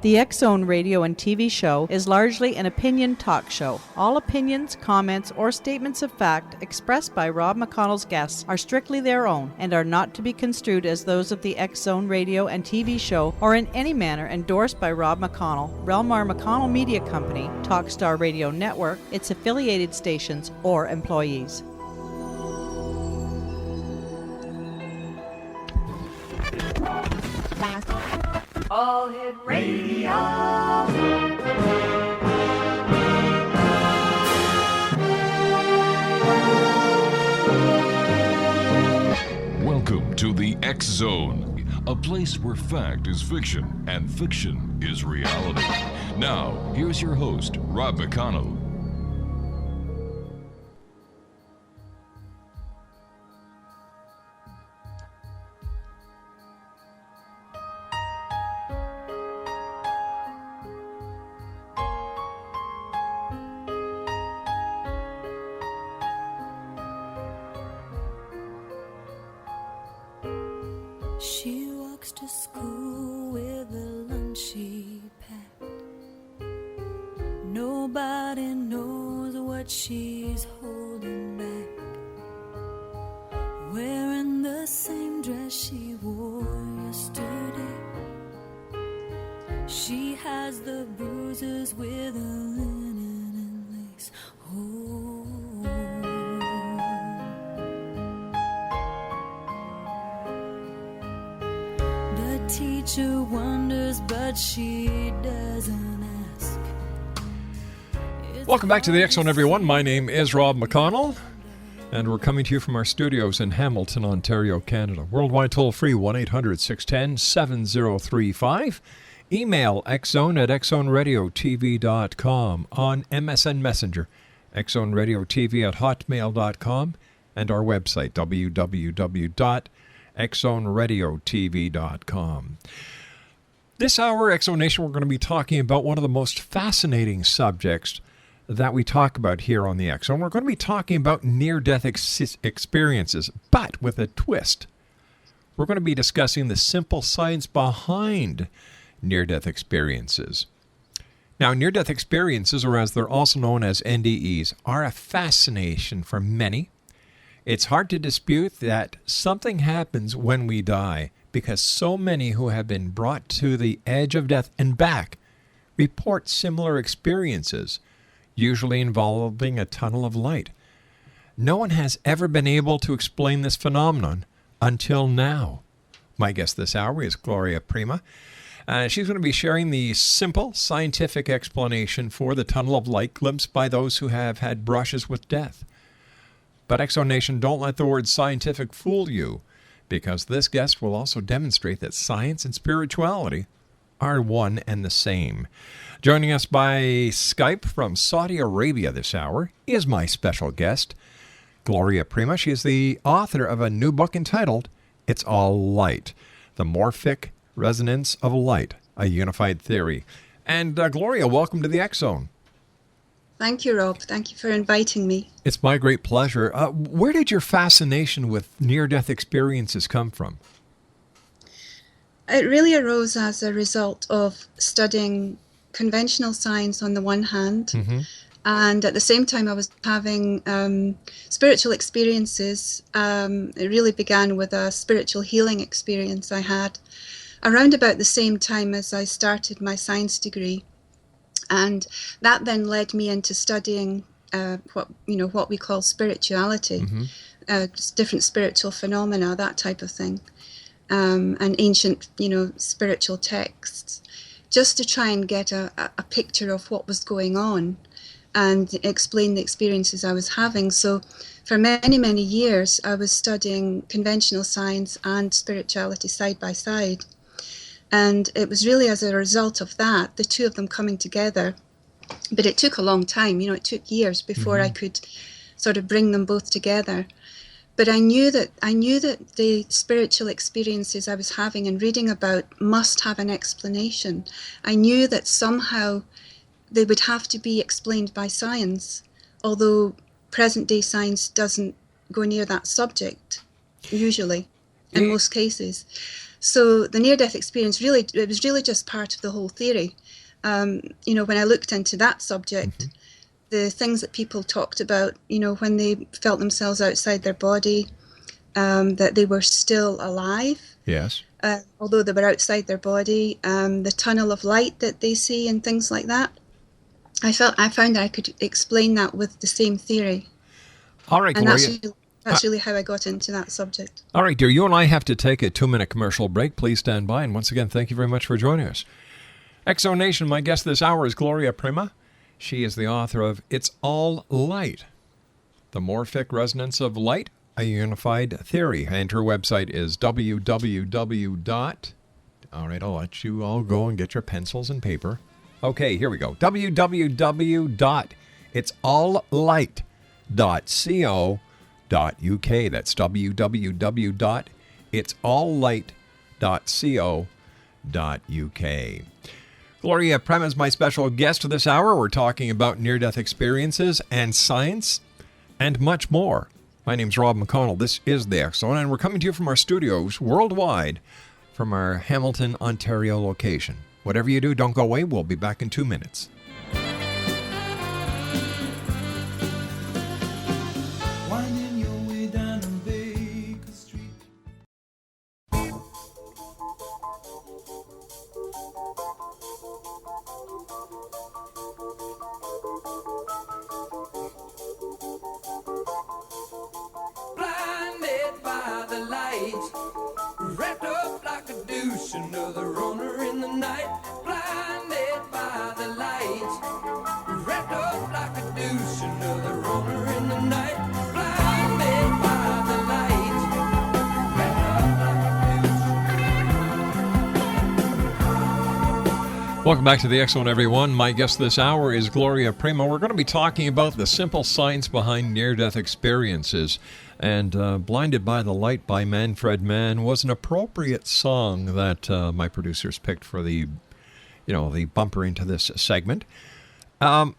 The X Zone radio and TV show is largely an opinion talk show. All opinions, comments, or statements of fact expressed by Rob McConnell's guests are strictly their own and are not to be construed as those of the X Zone radio and TV show or in any manner endorsed by Rob McConnell, REL-MAR McConnell Media Company, Talkstar Radio Network, its affiliated stations, or employees. All Hit Radio. Welcome to the X Zone, a place where fact is fiction and fiction is reality. Now, here's your host, Rob McConnell. She walks to school with a lunch she packed. Nobody knows what she's holding back. Wearing the same dress she wore yesterday. She has the bruises with a linen and lace. Oh. Teacher wonders, but she doesn't ask. Welcome back to the X Zone, everyone. My name is Rob McConnell, and we're coming to you from our studios in Hamilton, Ontario, Canada. Worldwide toll-free, 1-800-610-7035. Email xzone@xzoneradiotv.com. On MSN Messenger, xzoneradiotv@hotmail.com. And our website, www.xzoneradiotv.com. This hour, X Zone Nation, we're going to be talking about one of the most fascinating subjects that we talk about here on the X Zone. We're going to be talking about near-death experiences, but with a twist. We're going to be discussing the simple science behind near-death experiences. Now, near-death experiences, or as they're also known as NDEs, are a fascination for many. It's hard to dispute that something happens when we die, because so many who have been brought to the edge of death and back report similar experiences, usually involving a tunnel of light. No one has ever been able to explain this phenomenon until now. My guest this hour is GLORIA PREMA. She's going to be sharing the simple scientific explanation for the tunnel of light glimpsed by those who have had brushes with death. But X Zone Nation, don't let the word scientific fool you, because this guest will also demonstrate that science and spirituality are one and the same. Joining us by Skype from Saudi Arabia this hour is my special guest, GLORIA PREMA. She is the author of a new book entitled It's All Light, The Morphic Resonance of Light, A Unified Theory. And GLORIA, welcome to the X Zone. Thank you, Rob. Thank you for inviting me. It's my great pleasure. Where did your fascination with near-death experiences come from? It really arose as a result of studying conventional science on the one hand, and at the same time I was having spiritual experiences. It really began with a spiritual healing experience I had around about the same time as I started my science degree. And that then led me into studying what we call spirituality, just different spiritual phenomena, that type of thing, and ancient, spiritual texts, just to try and get a picture of what was going on and explain the experiences I was having. So for many, many years, I was studying conventional science and spirituality side by side. And it was really as a result of that, the two of them coming together. But it took a long time, it took years before I could sort of bring them both together. But I knew that the spiritual experiences I was having and reading about must have an explanation. I knew that somehow they would have to be explained by science, although present day science doesn't go near that subject, usually. in most cases. So the near-death experience it was really just part of the whole theory. When I looked into that subject, the things that people talked about, when they felt themselves outside their body, that they were still alive. Yes. Although they were outside their body, the tunnel of light that they see and things like that. I found that I could explain that with the same theory. All right, and Gloria. that's really how I got into that subject. All right, dear. You and I have to take a 2-minute commercial break. Please stand by. And once again, thank you very much for joining us. Exo Nation, my guest this hour is Gloria PREMA. She is the author of It's All Light, The Morphic Resonance of Light, a Unified Theory. And her website is All right, I'll let you all go and get your pencils and paper. Okay, here we go. www.itsalllight.co.uk. That's www.itsalllight.co.uk. Gloria PREMA is my special guest this hour. We're talking about near-death experiences and science and much more. My name's Rob McConnell. This is the X Zone, and we're coming to you from our studios worldwide from our Hamilton, Ontario location. Whatever you do, don't go away. We'll be back in 2 minutes. Winding your way down on Baker Street. Blinded by the light, wrapped up like a douche, another runner in the night. Blinded by the light, wrapped up like a douche, another runner in the night. Blinded by the light, wrapped up like a douche. Welcome back to the X Zone, everyone. My guest this hour is Gloria PREMA. We're going to be talking about the simple science behind near-death experiences. And Blinded by the Light by Manfred Mann was an appropriate song that my producers picked for the bumper into this segment. What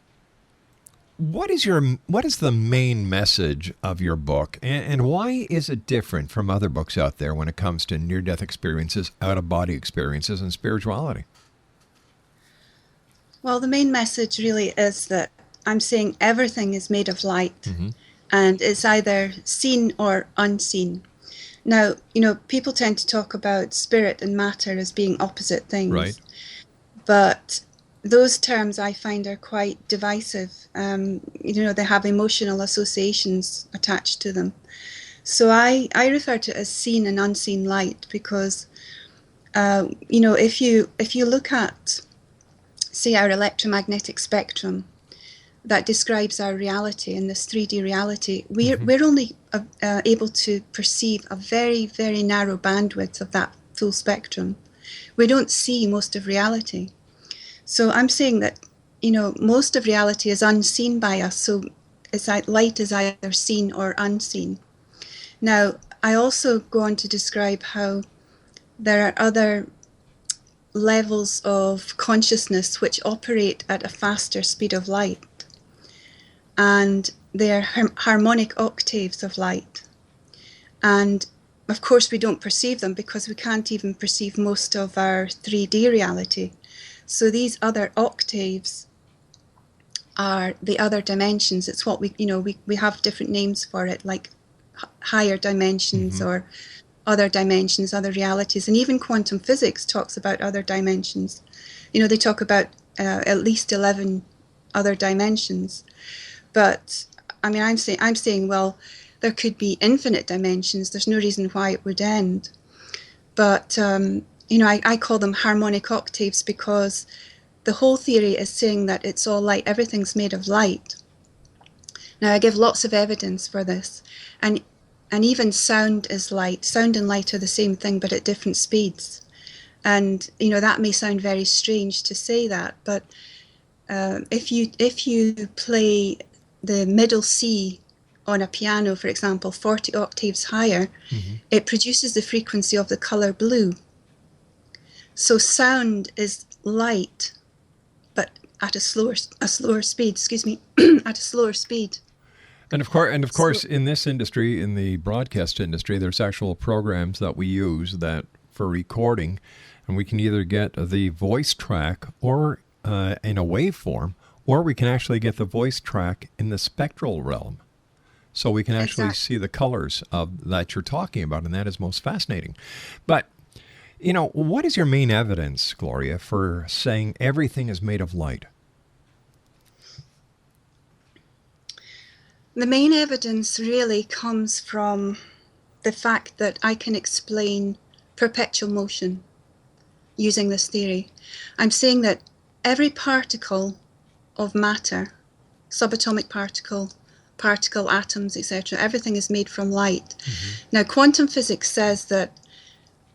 is the main message of your book, and why is it different from other books out there when it comes to near-death experiences, out-of-body experiences, and spirituality? Well, the main message really is that I'm saying everything is made of light, and it's either seen or unseen. Now, people tend to talk about spirit and matter as being opposite things. Right. But those terms I find are quite divisive. They have emotional associations attached to them. So I refer to it as seen and unseen light because, if you look at, say, our electromagnetic spectrum that describes our reality in this 3D reality, we're only able to perceive a very, very narrow bandwidth of that full spectrum. We don't see most of reality. So I'm saying that, most of reality is unseen by us, so it's like light is either seen or unseen. Now, I also go on to describe how there are other levels of consciousness which operate at a faster speed of light. And they are harmonic octaves of light. And of course we don't perceive them because we can't even perceive most of our 3D reality. So these other octaves are the other dimensions. It's what we have different names for it, like higher dimensions or other dimensions, other realities. And even quantum physics talks about other dimensions. They talk about at least 11 other dimensions. But I mean, I'm saying, well, there could be infinite dimensions. There's no reason why it would end. But, I call them harmonic octaves because the whole theory is saying that it's all light. Everything's made of light. Now, I give lots of evidence for this. And even sound is light. Sound and light are the same thing, but at different speeds. And, that may sound very strange to say that. But if you play the middle C on a piano, for example, 40 octaves higher, it produces the frequency of the color blue. So sound is light, but at a slower speed, at a slower speed. And of course, in this industry, in the broadcast industry, there's actual programs that we use that for recording, and we can either get the voice track or in a waveform, or we can actually get the voice track in the spectral realm. So we can actually see the colors of that you're talking about, and that is most fascinating. But, what is your main evidence, Gloria, for saying everything is made of light? The main evidence really comes from the fact that I can explain perpetual motion using this theory. I'm saying that every particle of matter, subatomic particle, atoms, etc., everything is made from light. Now, quantum physics says that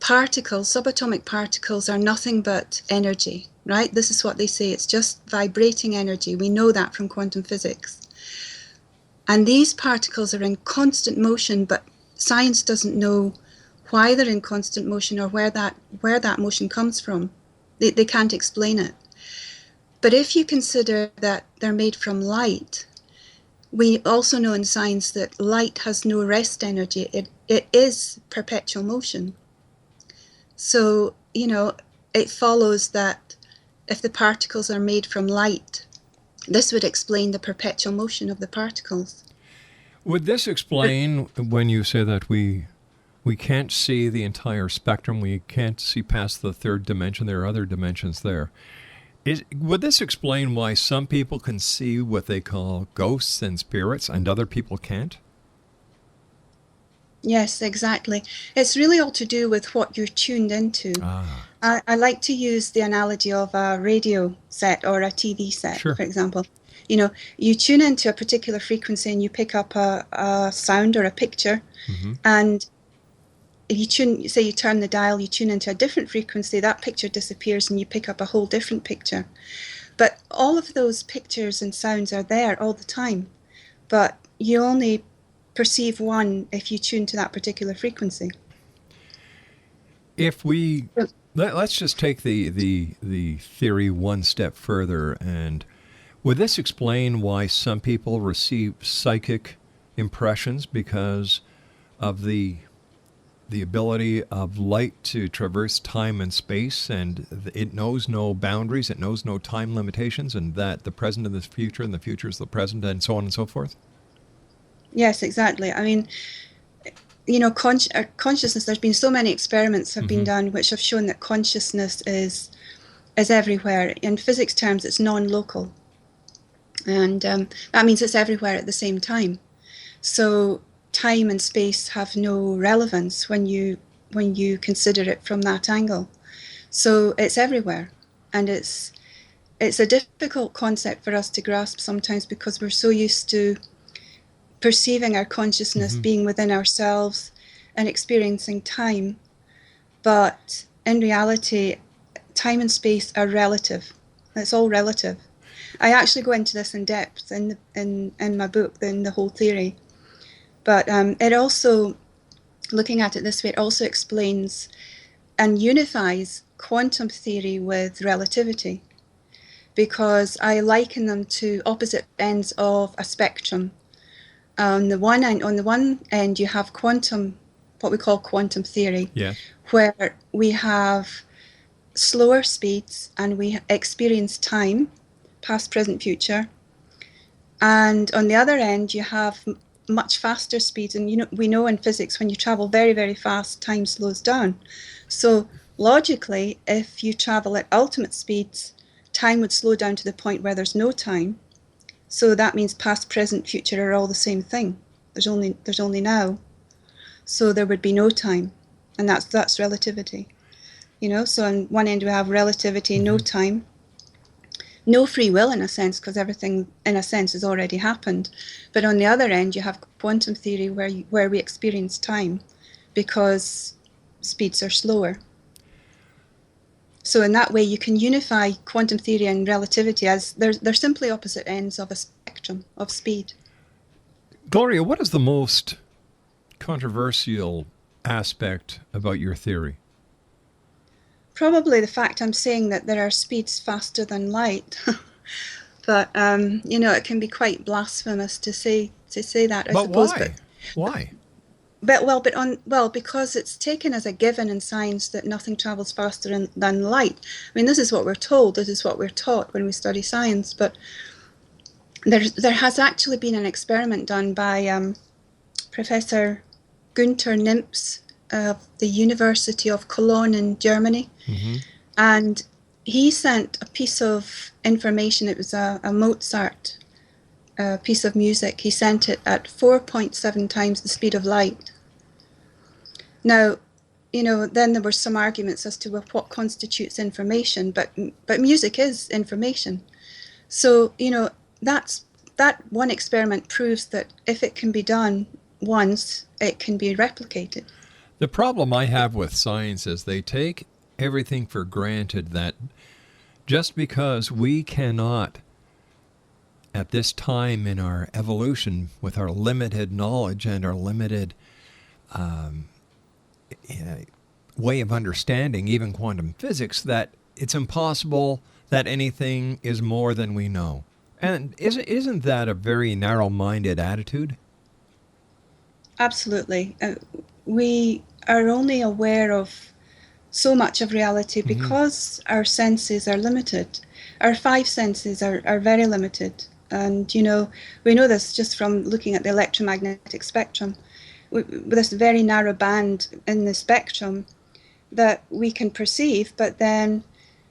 subatomic particles are nothing but energy, right? This is what they say. It's just vibrating energy. We know that from quantum physics. And these particles are in constant motion, but science doesn't know why they're in constant motion or where that motion comes from. They can't explain it. But if you consider that they're made from light, we also know in science that light has no rest energy. It is perpetual motion. So, it follows that if the particles are made from light, this would explain the perpetual motion of the particles. Would this explain when you say that we can't see the entire spectrum, we can't see past the third dimension, there are other dimensions there? Would this explain why some people can see what they call ghosts and spirits and other people can't? Yes, exactly. It's really all to do with what you're tuned into. I like to use the analogy of a radio set or a TV set, for example. You tune into a particular frequency and you pick up a sound or a picture, and if you turn the dial, you tune into a different frequency, that picture disappears and you pick up a whole different picture. But all of those pictures and sounds are there all the time, but you only perceive one if you tune to that particular frequency. If we let's just take the theory one step further, and would this explain why some people receive psychic impressions because of the ability of light to traverse time and space, and it knows no boundaries, it knows no time limitations, and that the present and the future and the future is the present, and so on and so forth? Yes, exactly. I mean, consciousness, there's been so many experiments have been done which have shown that consciousness is everywhere. In physics terms, it's non-local. And that means it's everywhere at the same time. So time and space have no relevance when you consider it from that angle. So it's everywhere. And it's a difficult concept for us to grasp sometimes because we're so used to perceiving our consciousness being within ourselves and experiencing time. But in reality, time and space are relative. It's all relative. I actually go into this in depth in my book, in the whole theory. But it also, looking at it this way, it also explains and unifies quantum theory with relativity, because I liken them to opposite ends of a spectrum. On the one end, you have quantum, what we call quantum theory, where we have slower speeds and we experience time, past, present, future. And on the other end, you have much faster speeds. And we know in physics, when you travel very, very fast, time slows down. So logically, if you travel at ultimate speeds, time would slow down to the point where there's no time. So that means past, present, future are all the same thing. There's only now. So there would be no time. And that's relativity. So on one end we have relativity, no time, no free will in a sense, because everything in a sense has already happened. But on the other end you have quantum theory where we experience time because speeds are slower. So in that way, you can unify quantum theory and relativity as they're simply opposite ends of a spectrum of speed. Gloria, what is the most controversial aspect about your theory? Probably the fact I'm saying that there are speeds faster than light. But, it can be quite blasphemous to say to say that, I But suppose. why? Why? Because it's taken as a given in science that nothing travels faster than light. I mean, this is what we're told. This is what we're taught when we study science. But there has actually been an experiment done by Professor Günther Nimps of the University of Cologne in Germany. Mm-hmm. And he sent a piece of information. It was a Mozart piece of music. He sent it at 4.7 times the speed of light. Now, then there were some arguments as to what constitutes information, but music is information. So, that one experiment proves that if it can be done once, it can be replicated. The problem I have with science is they take everything for granted, that just because we cannot, at this time in our evolution, with our limited knowledge and our limited way of understanding even quantum physics, that it's impossible that anything is more than we know. And isn't that a very narrow-minded attitude? Absolutely. We are only aware of so much of reality because our senses are limited. Our 5 senses are very limited. And, we know this just from looking at the electromagnetic spectrum. With this very narrow band in the spectrum that we can perceive, but then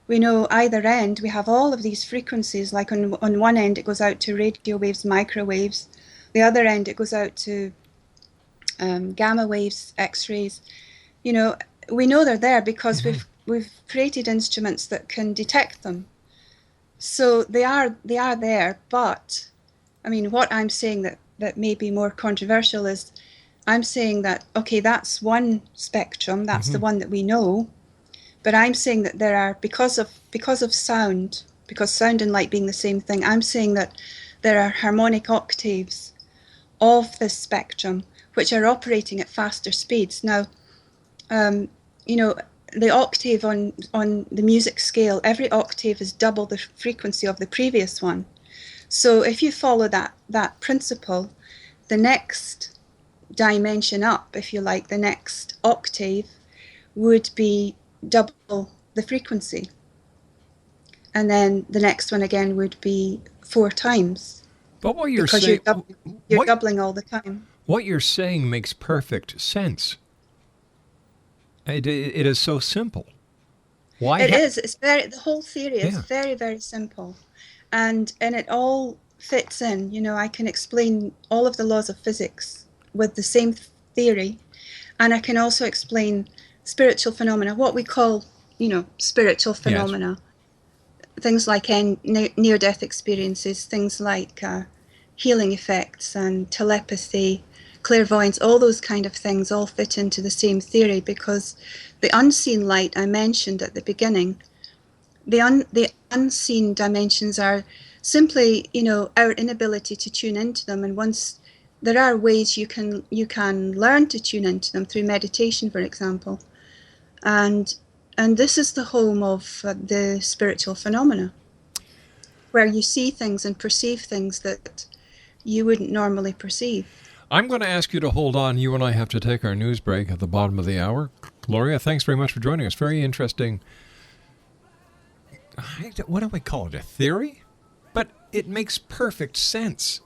we know either end we have all of these frequencies. Like on one end it goes out to radio waves, microwaves. The other end it goes out to gamma waves, X-rays. We know they're there because we've created instruments that can detect them. So they are there. But I mean, what I'm saying that may be more controversial is I'm saying that, okay, that's one spectrum, that's the one that we know. But I'm saying that there are, because of sound, because sound and light being the same thing, I'm saying that there are harmonic octaves of this spectrum which are operating at faster speeds. Now, the octave on the music scale, every octave is double the frequency of the previous one. So if you follow that principle, the next dimension up, if you like, the next octave would be double the frequency. And then the next one again would be 4 times. But what you're because saying, you're doubling all the time. What you're saying makes perfect sense. It is so simple. Why? It is. It's the whole theory is very, very simple, and it all fits in. I can explain all of the laws of physics with the same theory, and I can also explain spiritual phenomena, what we call, spiritual phenomena. Yes. Things like near-death experiences, things like healing effects and telepathy, clairvoyance, all those kind of things all fit into the same theory, because the unseen light I mentioned at the beginning, the unseen dimensions are simply, our inability to tune into them. And once there are ways you can learn to tune into them through meditation, for example. And this is the home of the spiritual phenomena, where you see things and perceive things that you wouldn't normally perceive. I'm going to ask you to hold on. You and I have to take our news break at the bottom of the hour. Gloria, thanks very much for joining us. Very interesting. What do we call it? A theory? But it makes perfect sense.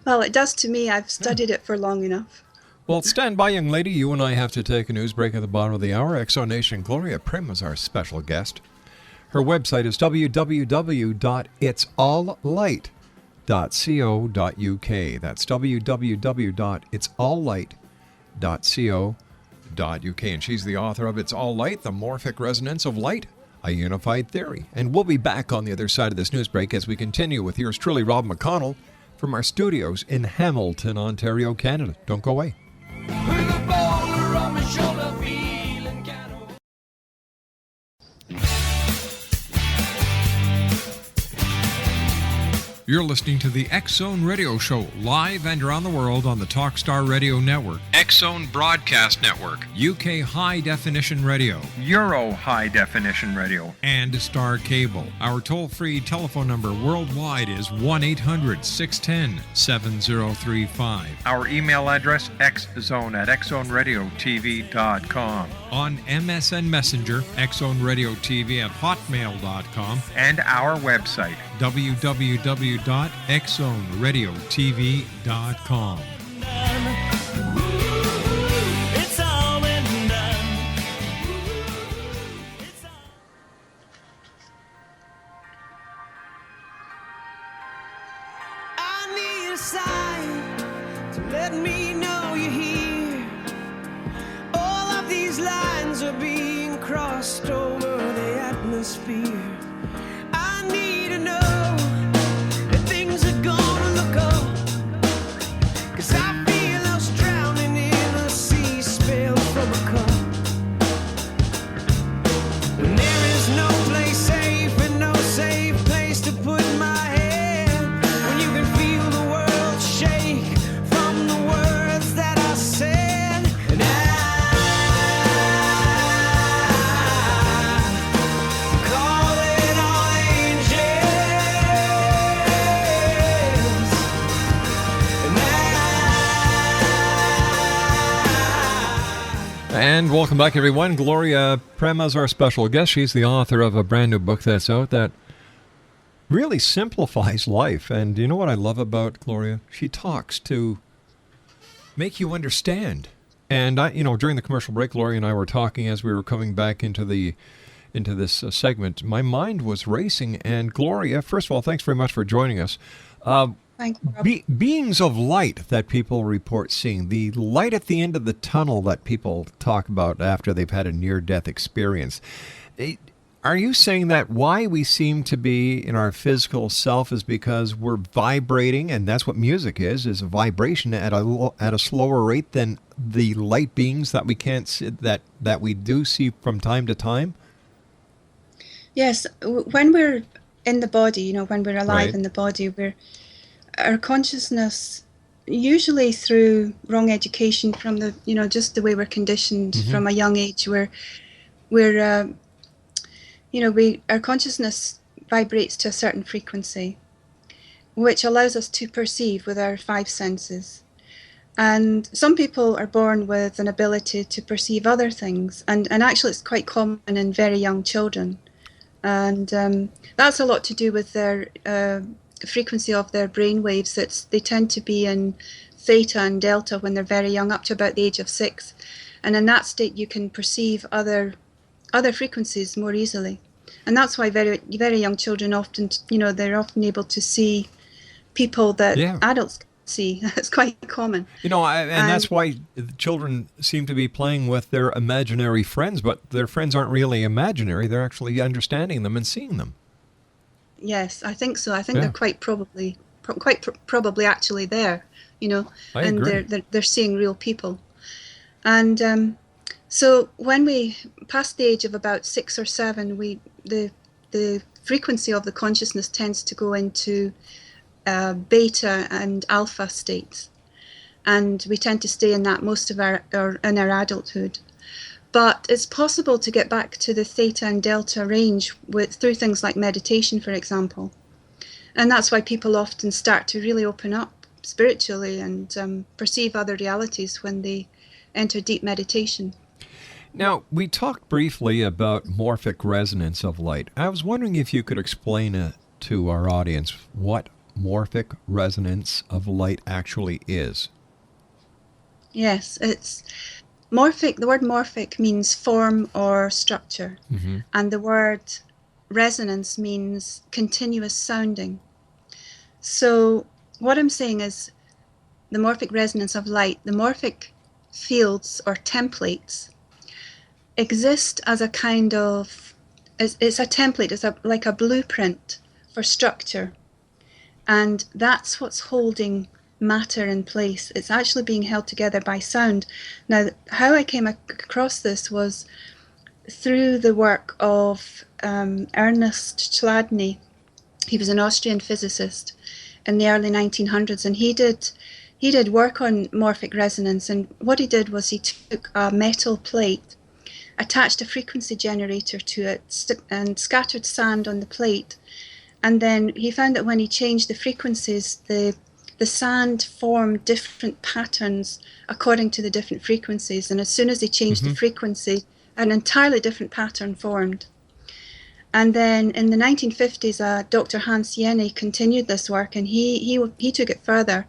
Well, it does to me. I've studied it for long enough. Well, stand by, young lady. You and I have to take a news break at the bottom of the hour. Exonation Gloria PREMA is our special guest. Her website is www.itsalllight.co.uk. That's www.itsalllight.co.uk. And she's the author of It's All Light, The Morphic Resonance of Light, A Unified Theory. And we'll be back on the other side of this news break as we continue with yours truly, Rob McConnell, from our studios in Hamilton, Ontario, Canada. Don't go away. With a boulder on my shoulder, feeling kind of... You're listening to the X Zone Radio Show, live and around the world on the Talkstar Radio Network, X Zone Broadcast Network, UK High Definition Radio, Euro High Definition Radio, and Star Cable. Our toll-free telephone number worldwide is 1-800-610-7035. Our email address, xzone@xzoneradiotv.com. On MSN Messenger, xzoneradiotv@hotmail.com, and our website, www.xzoneradiotv.com. It's all been done. I need a sign to let me know you're here. All of these lines are being crossed over the atmosphere. I need to know that things are gonna look up, 'cause I feel us drowning in a sea spilled from a cup. When there is no place safe and no safe place to put my head, when you can feel the world shake from the words that I said, and I call it all angels, and And welcome back, everyone. Gloria PREMA is our special guest. She's the author of a brand new book that's out that really simplifies life. And you know what I love about Gloria? She talks to make you understand. And during the commercial break, Gloria and I were talking as we were coming back into this segment. My mind was racing. And Gloria, first of all, thanks very much for joining us. Thank you, Rob. Beings of light that people report seeing, the light at the end of the tunnel that people talk about after they've had a near-death experience. Are you saying that why we seem to be in our physical self is because we're vibrating, and that's what music is a vibration at a slower rate than the light beings that we can't see, that we do see from time to time? Yes, when we're in the body, when we're alive Right. in the body, our consciousness, usually through wrong education from just the way we're conditioned from a young age, our consciousness vibrates to a certain frequency, which allows us to perceive with our five senses. And some people are born with an ability to perceive other things, and actually it's quite common in very young children. And that's a lot to do with their frequency of their brain waves. They tend to be in theta and delta when they're very young, up to about the age of 6. And in that state, you can perceive other frequencies more easily. And that's why very, very young children often, they're often able to see people that adults can't see. It's quite common. And that's why children seem to be playing with their imaginary friends, but their friends aren't really imaginary. They're actually understanding them and seeing them. Yes, I think so. I think they're quite probably actually there, I and agree. they're seeing real people. And so when we pass the age of about 6 or 7, the frequency of the consciousness tends to go into beta and alpha states, and we tend to stay in that most of our adulthood. But it's possible to get back to the theta and delta range through things like meditation, for example. And that's why people often start to really open up spiritually and perceive other realities when they enter deep meditation. Now, we talked briefly about morphic resonance of light. I was wondering if you could explain to our audience what morphic resonance of light actually is. Yes, it's morphic. The word morphic means form or structure, and the word resonance means continuous sounding. So what I'm saying is the morphic resonance of light, the morphic fields or templates exist as a kind of, it's a template, it's like a blueprint for structure. And that's what's holding matter in place. It's actually being held together by sound. Now, how I came across this was through the work of Ernest Chladni, He was an Austrian physicist in the early 1900s, and he did work on morphic resonance. And what he did was he took a metal plate, attached a frequency generator to it, and scattered sand on the plate. And then he found that when he changed the frequencies, the sand formed different patterns according to the different frequencies. And as soon as he changed the frequency, an entirely different pattern formed. And then in the 1950s, Dr. Hans Jenny continued this work, and he took it further.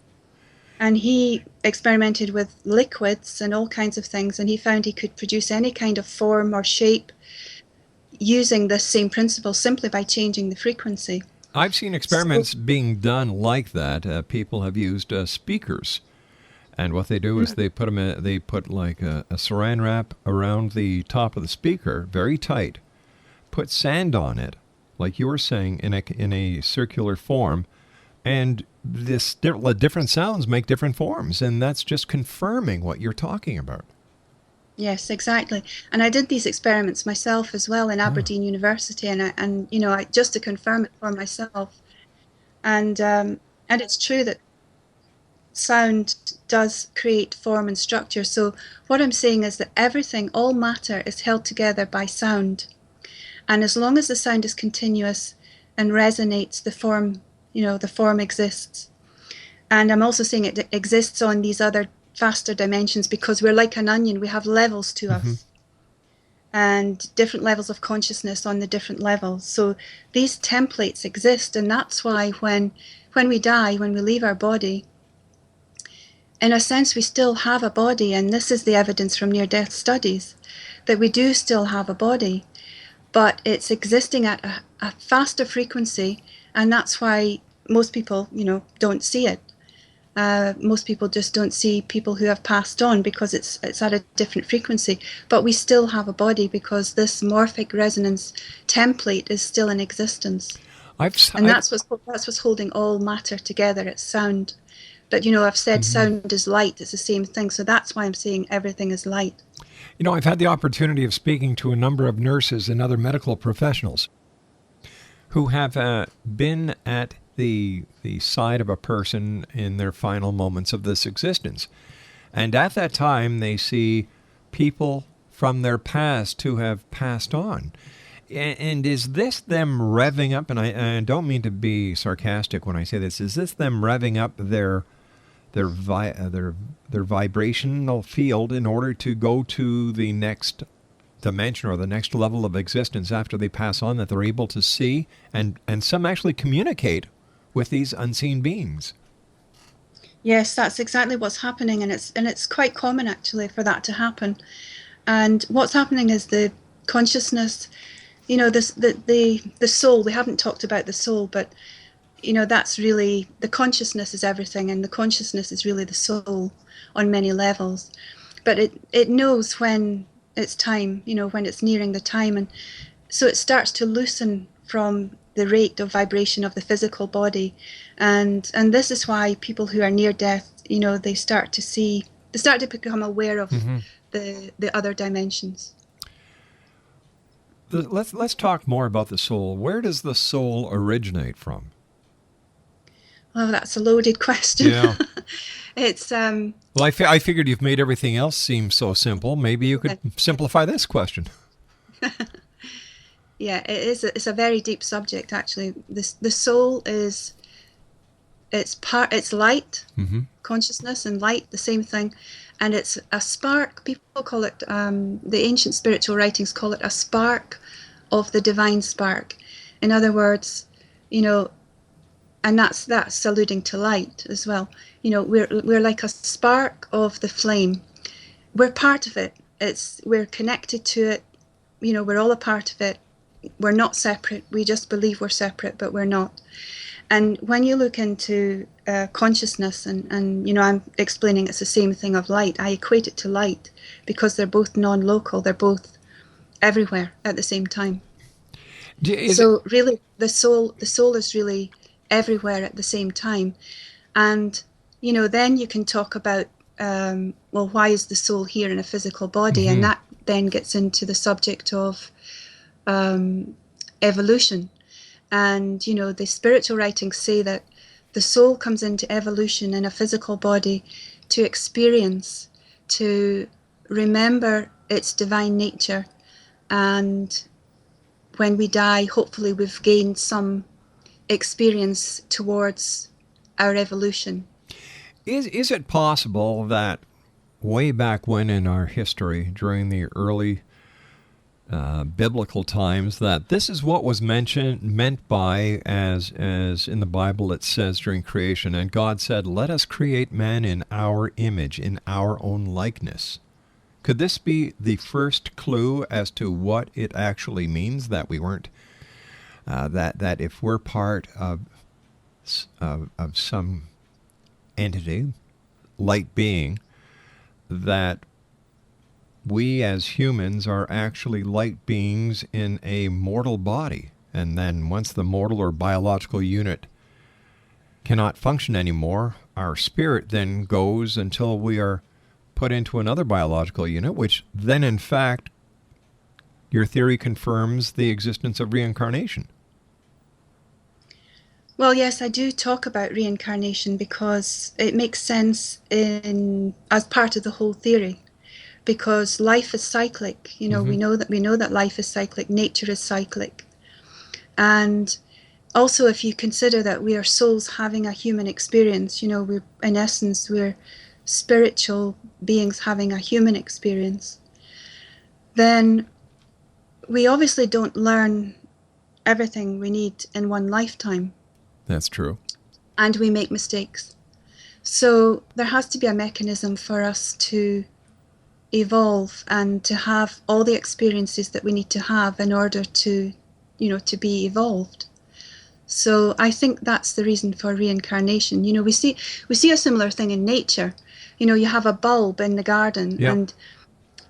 And he experimented with liquids and all kinds of things, and he found he could produce any kind of form or shape using this same principle simply by changing the frequency. I've seen experiments being done like that. People have used speakers, and what they do is they put like a saran wrap around the top of the speaker, very tight, put sand on it, like you were saying, in a circular form, and different sounds make different forms, and that's just confirming what you're talking about. Yes, exactly. And I did these experiments myself as well in Aberdeen University, and I just to confirm it for myself. And it's true that sound does create form and structure. So what I'm saying is that everything, all matter, is held together by sound. And as long as the sound is continuous and resonates, the form exists. And I'm also saying it exists on these other faster dimensions because we're like an onion. We have levels to us and different levels of consciousness on the different levels. So these templates exist, and that's why when we die, when we leave our body, in a sense we still have a body, and this is the evidence from near-death studies that we do still have a body, but it's existing at a faster frequency, and that's why most people, don't see it. Most people just don't see people who have passed on because it's at a different frequency. But we still have a body because this morphic resonance template is still in existence. That's what's holding all matter together. It's sound. But I've said sound is light. It's the same thing. So that's why I'm saying everything is light. I've had the opportunity of speaking to a number of nurses and other medical professionals who have been at the side of a person in their final moments of this existence. And at that time, they see people from their past who have passed on. And is this them revving up, and I don't mean to be sarcastic when I say this, is this them revving up their vibrational field in order to go to the next dimension or the next level of existence after they pass on, that they're able to see and some actually communicate with these unseen beings? Yes, that's exactly what's happening, and it's quite common actually for that to happen. And what's happening is the consciousness, the soul. We haven't talked about the soul, but that's really, the consciousness is everything, and the consciousness is really the soul on many levels. But it knows when it's time, when it's nearing the time, and so it starts to loosen from the rate of vibration of the physical body, and this is why people who are near death, they start to become aware of the other dimensions. Let's talk more about the soul. Where does the soul originate from? Oh, that's a loaded question. Yeah. It's well, I figured you've made everything else seem so simple. Maybe you could simplify this question. Yeah, it's a very deep subject actually. The soul is it's light, consciousness and light, the same thing, and it's a spark. People call it the ancient spiritual writings call it a spark of the divine spark. In other words, and that's alluding to light as well. We're like a spark of the flame. We're part of it. We're connected to it. We're all a part of it. We're not separate. We just believe we're separate, but we're not. And when you look into consciousness, and I'm explaining it's the same thing of light. I equate it to light because they're both non-local. They're both everywhere at the same time. Really, the soul is really everywhere at the same time. And then you can talk about why is the soul here in a physical body? And that then gets into the subject of evolution. And, you know, the spiritual writings say that the soul comes into evolution in a physical body to experience, to remember its divine nature. And when we die, hopefully we've gained some experience towards our evolution. Is it possible that way back when in our history, during the early biblical times, that this is what was meant by, as in the Bible it says during creation, and God said, "Let us create man in our image, in our own likeness"? Could this be the first clue as to what it actually means, that we weren't, that if we're part of some entity, light being, that we as humans are actually light beings in a mortal body, and then once the mortal or biological unit cannot function anymore, our spirit then goes until we are put into another biological unit, which then in fact your theory confirms the existence of reincarnation. Well, yes, I do talk about reincarnation because it makes sense as part of the whole theory. Because life is cyclic, you know, we know that life is cyclic, nature is cyclic. And also, if you consider that we are souls having a human experience, you know, we're spiritual beings having a human experience, then we obviously don't learn everything we need in one lifetime. That's true. And we make mistakes. So there has to be a mechanism for us to evolve and to have all the experiences that we need to have in order to, you know, to be evolved. So I think that's the reason for reincarnation. You know, we see a similar thing in nature. You know, you have a bulb in the garden, and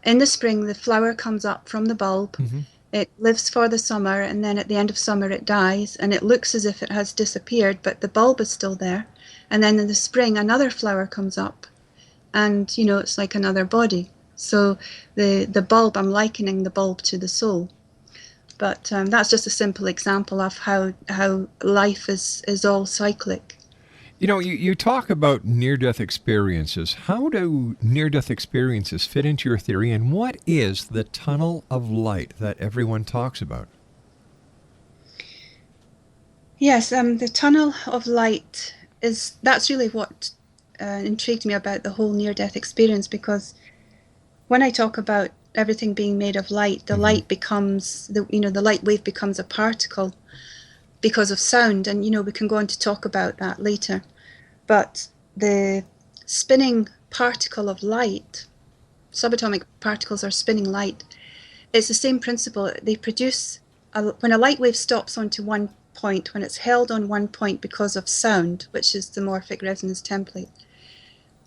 in the spring the flower comes up from the bulb. It lives for the summer, and then at the end of summer it dies, and it looks as if it has disappeared, but the bulb is still there. And then in the spring another flower comes up, and, you know, it's like another body. So the bulb, I'm likening the bulb to the soul. But that's just a simple example of how life is all cyclic. You know, you talk about near-death experiences. How do near-death experiences fit into your theory, and what is the tunnel of light that everyone talks about? Yes, the tunnel of light that's really what intrigued me about the whole near-death experience, because when I talk about everything being made of light, the light becomes, the light wave becomes a particle because of sound, and, you know, we can go on to talk about that later. But the spinning particle of light, subatomic particles are spinning light, it's the same principle. They produce, when a light wave stops onto one point, when it's held on one point because of sound, which is the morphic resonance template,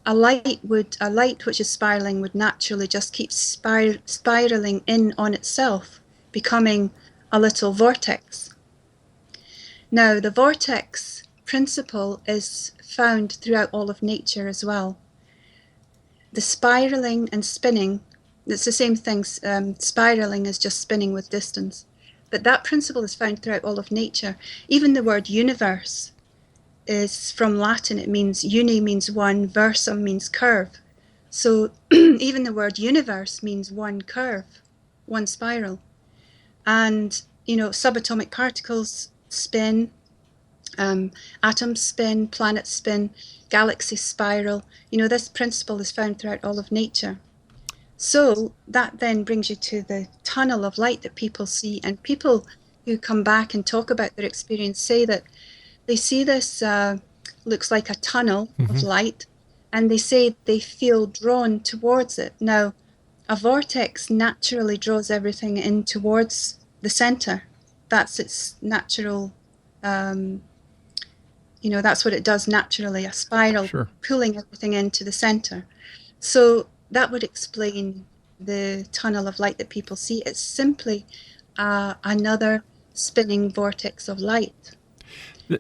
a light which is spiraling would naturally just keep spiraling in on itself, becoming a little vortex. Now, the vortex principle is found throughout all of nature as well. The spiraling and spinning, it's the same thing. Spiraling is just spinning with distance. But that principle is found throughout all of nature. Even the word universe is from Latin. It means uni means one, versum means curve. So even the word universe means one curve, one spiral. And, you know, subatomic particles spin, atoms spin, planets spin, galaxies spiral. You know, this principle is found throughout all of nature. So that then brings you to the tunnel of light that people see. And people who come back and talk about their experience say that they see this, looks like a tunnel of light, and they say they feel drawn towards it. Now, a vortex naturally draws everything in towards the center. That's its natural, that's what it does naturally, a spiral, pulling everything into the center. So that would explain the tunnel of light that people see. It's simply another spinning vortex of light,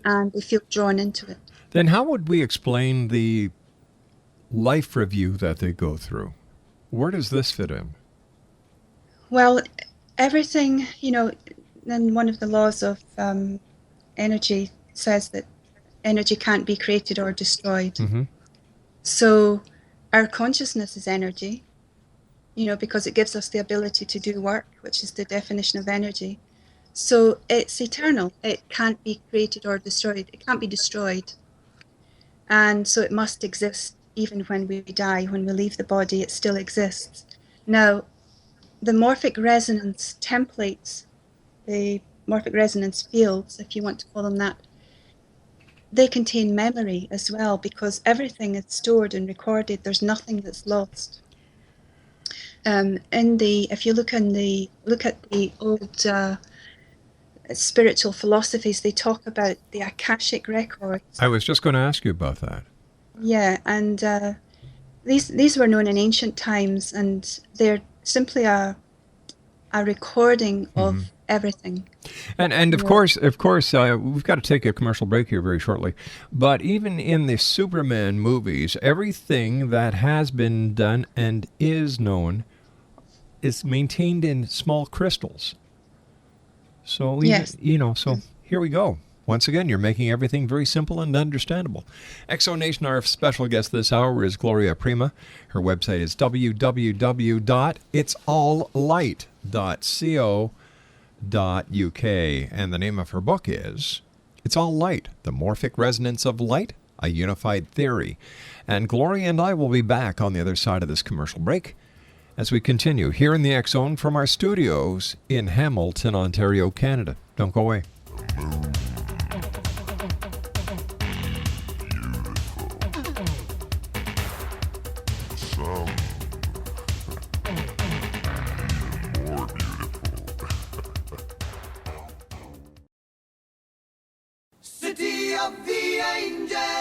and they feel drawn into it. Then how would we explain the life review that they go through? Where does this fit in? Well, everything, you know, in one of the laws of energy says that energy can't be created or destroyed. Mm-hmm. So our consciousness is energy, because it gives us the ability to do work, which is the definition of energy. So it's eternal. It can't be created or destroyed. It can't be destroyed. And so it must exist even when we die. When we leave the body, it still exists. Now, the morphic resonance templates, the morphic resonance fields, if you want to call them that, they contain memory as well, because everything is stored and recorded. There's nothing that's lost. If you look at the old spiritual philosophies, they talk about the Akashic records. I was just going to ask you about that. Yeah, and these were known in ancient times, and they're simply a recording of everything. And of course, we've got to take a commercial break here very shortly. But even in the Superman movies, everything that has been done and is known is maintained in small crystals. So, yes. So here we go. Once again, you're making everything very simple and understandable. Exonation, our special guest this hour is Gloria PREMA. Her website is www.itsalllight.co.uk. And the name of her book is It's All Light, The Morphic Resonance of Light, A Unified Theory. And Gloria and I will be back on the other side of this commercial break as we continue here in the X Zone from our studios in Hamilton, Ontario, Canada. Don't go away. City of the Angels.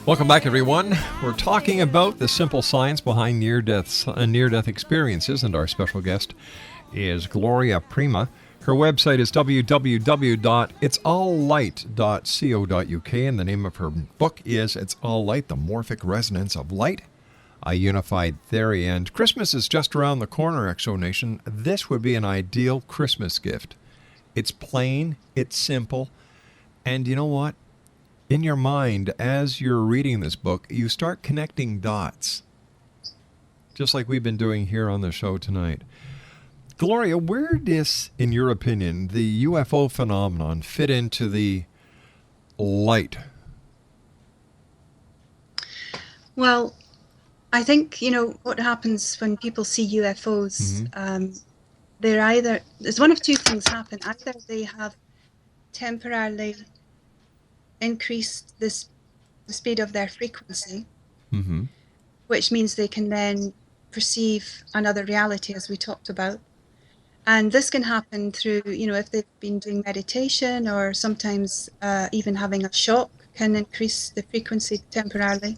Welcome back, everyone. We're talking about the simple science behind near-death experiences, and our special guest is Gloria PREMA. Her website is www.itsalllight.co.uk, and the name of her book is It's All Light, The Morphic Resonance of Light, A Unified Theory. And Christmas is just around the corner, Exonation. This would be an ideal Christmas gift. It's plain, it's simple, and you know what? In your mind, as you're reading this book, you start connecting dots, just like we've been doing here on the show tonight. Gloria, where does, in your opinion, the UFO phenomenon fit into the light? Well, I think, what happens when people see UFOs, there's one of two things happen. Either they have temporarily increased the speed of their frequency, which means they can then perceive another reality, as we talked about. And this can happen through, if they've been doing meditation, or sometimes even having a shock can increase the frequency temporarily.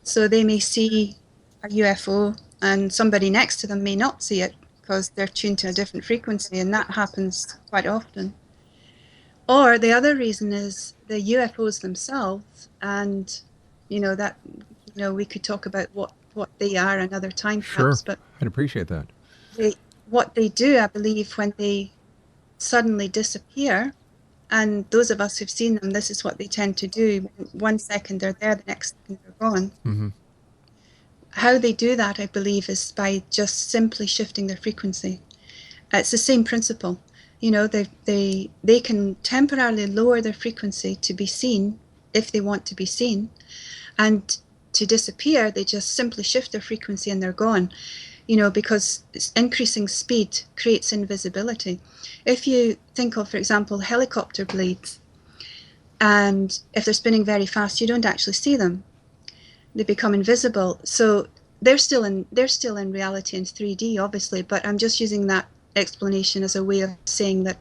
So they may see a UFO and somebody next to them may not see it because they're tuned to a different frequency, and that happens quite often. Or the other reason is the UFOs themselves, and we could talk about what they are another time, perhaps. Sure, but I'd appreciate that. What they do, I believe, when they suddenly disappear, and those of us who've seen them, this is what they tend to do. 1 second they're there, the next second they're gone. How they do that, I believe, is by just simply shifting their frequency. It's the same principle. They can temporarily lower their frequency to be seen if they want to be seen, and to disappear, they just simply shift their frequency and they're gone. Because increasing speed creates invisibility. If you think of, for example, helicopter blades, and if they're spinning very fast, you don't actually see them. They become invisible. So they're still in reality in 3D, obviously, but I'm just using that explanation as a way of saying that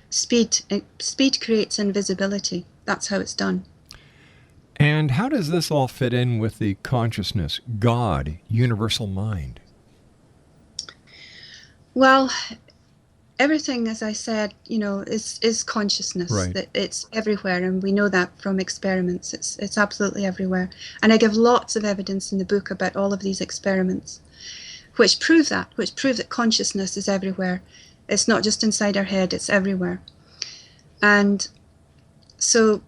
speed creates invisibility. That's how it's done. And how does this all fit in with the consciousness, God, universal mind? Well, everything, as I said, is consciousness. Right. That it's everywhere, and we know that from experiments. It's absolutely everywhere. And I give lots of evidence in the book about all of these experiments, which prove that consciousness is everywhere. It's not just inside our head, it's everywhere. And so,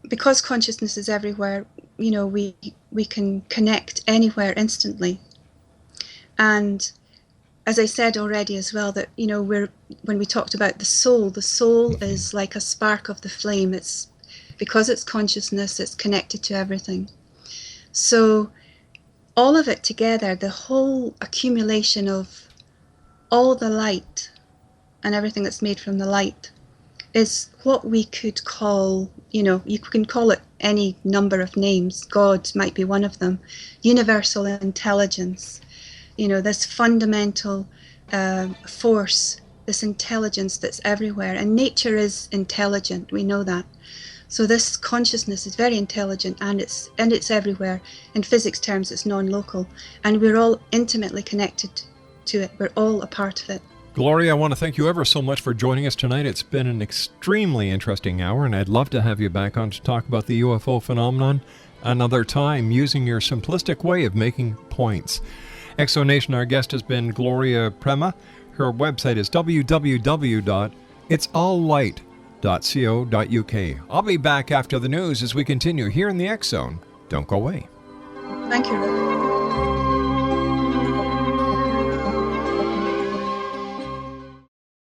because consciousness is everywhere, we can connect anywhere instantly. And as I said already as well, that when we talked about the soul is like a spark of the flame. It's because it's consciousness, it's connected to everything. So all of it together, the whole accumulation of all the light and everything that's made from the light, is what we could call, you can call it any number of names. God might be one of them. Universal intelligence, this fundamental force, this intelligence that's everywhere. And nature is intelligent, we know that. So this consciousness is very intelligent, and it's everywhere. In physics terms, it's non-local, and we're all intimately connected to it. We're all a part of it. Gloria, I want to thank you ever so much for joining us tonight. It's been an extremely interesting hour, and I'd love to have you back on to talk about the UFO phenomenon another time, using your simplistic way of making points. Exonation, our guest has been Gloria PREMA. Her website is www.itsalllight.co.uk. I'll be back after the news as we continue here in the X Zone. Don't go away. Thank you, Robert.